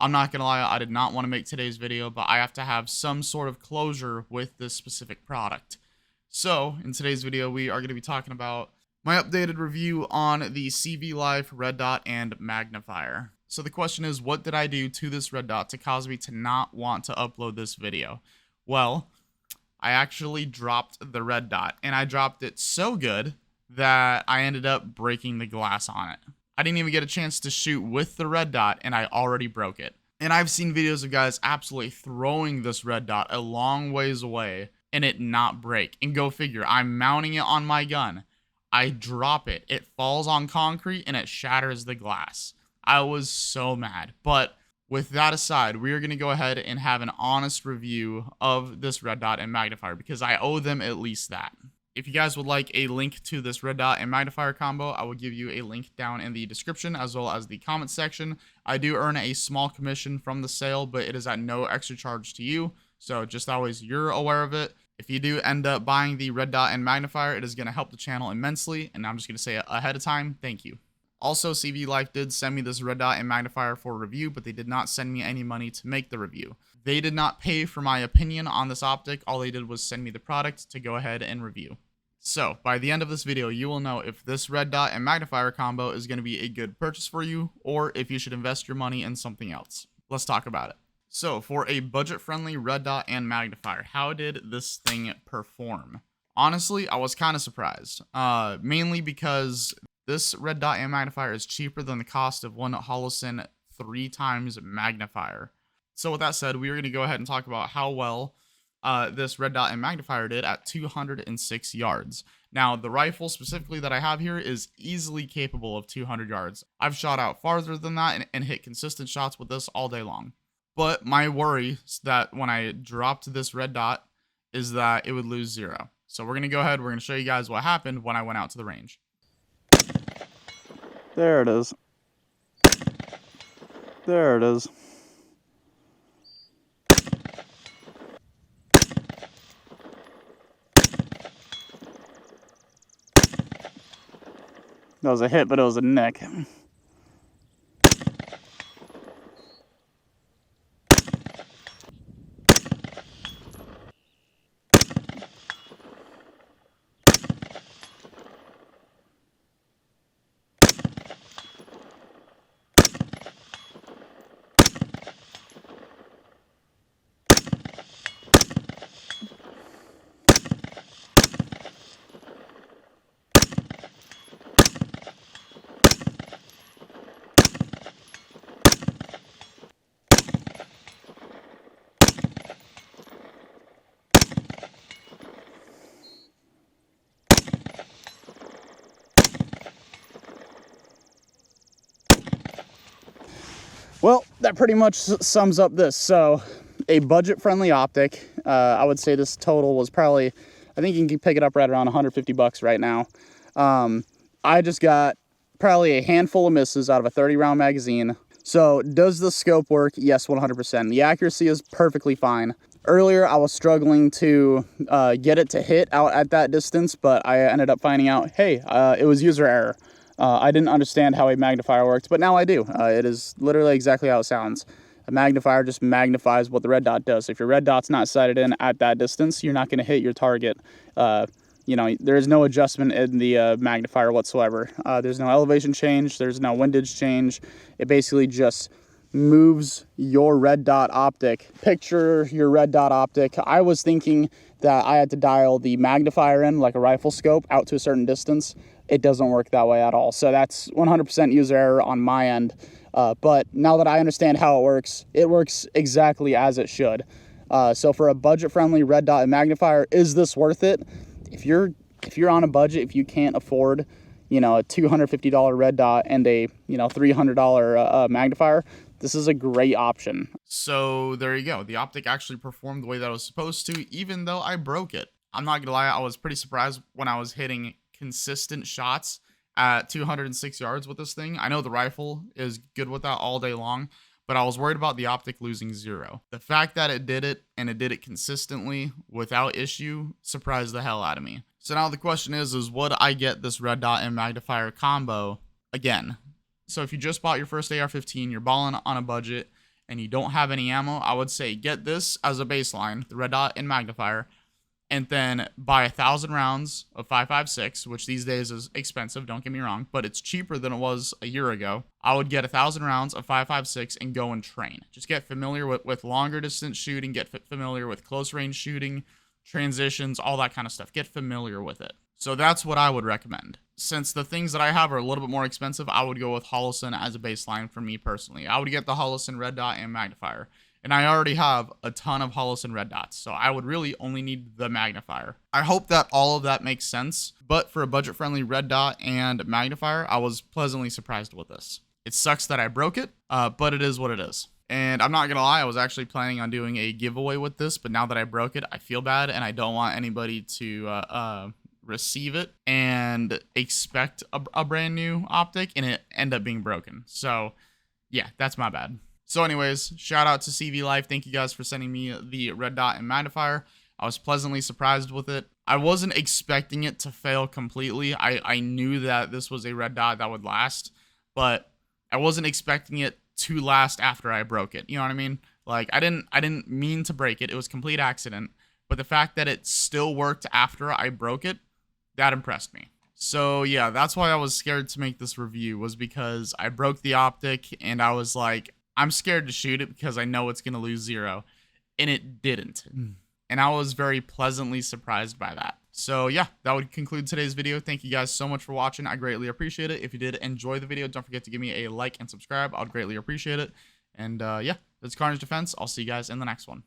I'm not gonna lie, I did not want to make today's video, but I have to have some sort of closure with this specific product. So, in today's video, we are going to be talking about my updated review on the CV Life Red Dot and Magnifier. So the question is, what did I do to this red dot to cause me to not want to upload this video? Well, I actually dropped the red dot, and I dropped it so good that I ended up breaking the glass on it. I didn't even get a chance to shoot with the red dot, and I already broke it. And I've seen videos of guys absolutely throwing this red dot a long ways away and it not break. And go figure, I'm mounting it on my gun. I drop it, it falls on concrete, and it shatters the glass. I was so mad. But with that aside, we are going to go ahead and have an honest review of this red dot and magnifier because I owe them at least that. If you guys would like a link to this red dot and magnifier combo, I will give you a link down in the description as well as the comment section. I do earn a small commission from the sale, but it is at no extra charge to you. So just always you're aware of it. If you do end up buying the red dot and magnifier, it is going to help the channel immensely. And I'm just going to say ahead of time, thank you. Also, CV Life did send me this red dot and magnifier for review, but they did not send me any money to make the review. They did not pay for my opinion on this optic. All they did was send me the product to go ahead and review. So, by the end of this video, you will know if this red dot and magnifier combo is going to be a good purchase for you, or if you should invest your money in something else. Let's talk about it. So, for a budget-friendly red dot and magnifier, how did this thing perform? Honestly, I was kind of surprised. Mainly because this red dot and magnifier is cheaper than the cost of one Holosun 3x magnifier. So, with that said, we are going to go ahead and talk about how well this red dot and magnifier did at 206 yards. Now, the rifle specifically that I have here is easily capable of 200 yards. I've shot out farther than that and hit consistent shots with this all day long. But my worry is that when I dropped this red dot is that it would lose 0. So we're going to go ahead, we're going to show you guys what happened when I went out to the range. There it is. There it is. That was a hit, but it was a nick. Well, that pretty much sums up this. So, a budget-friendly optic. I would say this total was probably, I think you can pick it up right around 150 bucks right now. I just got probably a handful of misses out of a 30-round magazine. So, does the scope work? Yes, 100%. The accuracy is perfectly fine. Earlier, I was struggling to get it to hit out at that distance, but I ended up finding out, hey, it was user error. I didn't understand how a magnifier worked, but now I do. It is literally exactly how it sounds. A magnifier just magnifies what the red dot does. If your red dot's not sighted in at that distance, you're not going to hit your target. You know, there is no adjustment in the magnifier whatsoever. There's no elevation change. There's no windage change. It basically just moves your red dot optic. Picture your red dot optic. I was thinking that I had to dial the magnifier in like a rifle scope out to a certain distance. It doesn't work that way at all. So that's 100% user error on my end. But now that I understand how it works exactly as it should. So for a budget-friendly red dot and magnifier, is this worth it? If you're on a budget, if you can't afford, you know, a $250 red dot and a, you know, $300 magnifier, this is a great option. So there you go. The optic actually performed the way that it was supposed to, even though I broke it. I'm not gonna lie, I was pretty surprised when I was hitting consistent shots at 206 yards with this thing. I know the rifle is good with that all day long, but I was worried about the optic losing 0. The fact that it did it, and it did it consistently without issue, surprised the hell out of me. So now the question is would I get this red dot and magnifier combo again? So if you just bought your first AR-15, you're balling on a budget, and you don't have any ammo, I would say get this as a baseline, the red dot and magnifier, and then buy 1,000 rounds of 5.56, which these days is expensive, don't get me wrong, but it's cheaper than it was a year ago. I would get 1,000 rounds of 5.56 and go and train. Just get familiar with longer distance shooting, get familiar with close range shooting, transitions, all that kind of stuff. Get familiar with it. So that's what I would recommend. Since the things that I have are a little bit more expensive, I would go with Holosun as a baseline for me personally. I would get the Holosun red dot and magnifier. And I already have a ton of Holosun red dots, so I would really only need the magnifier. I hope that all of that makes sense, but for a budget-friendly red dot and magnifier, I was pleasantly surprised with this. It sucks that I broke it, but it is what it is. And I'm not gonna lie, I was actually planning on doing a giveaway with this, but now that I broke it, I feel bad, and I don't want anybody to receive it and expect a brand new optic and it end up being broken. So yeah, that's my bad. So anyways, shout out to CV Life. Thank you guys for sending me the red dot and magnifier. I was pleasantly surprised with it. I wasn't expecting it to fail completely. I knew that this was a red dot that would last, but I wasn't expecting it to last after I broke it. You know what I mean? Like I didn't mean to break it. It was complete accident. But the fact that it still worked after I broke it, that impressed me. So yeah, that's why I was scared to make this review, was because I broke the optic and I was like, I'm scared to shoot it because I know it's going to lose 0. And it didn't. And I was very pleasantly surprised by that. So yeah, that would conclude today's video. Thank you guys so much for watching. I greatly appreciate it. If you did enjoy the video, don't forget to give me a like and subscribe. I would greatly appreciate it. And yeah, that's Carnage Defense. I'll see you guys in the next one.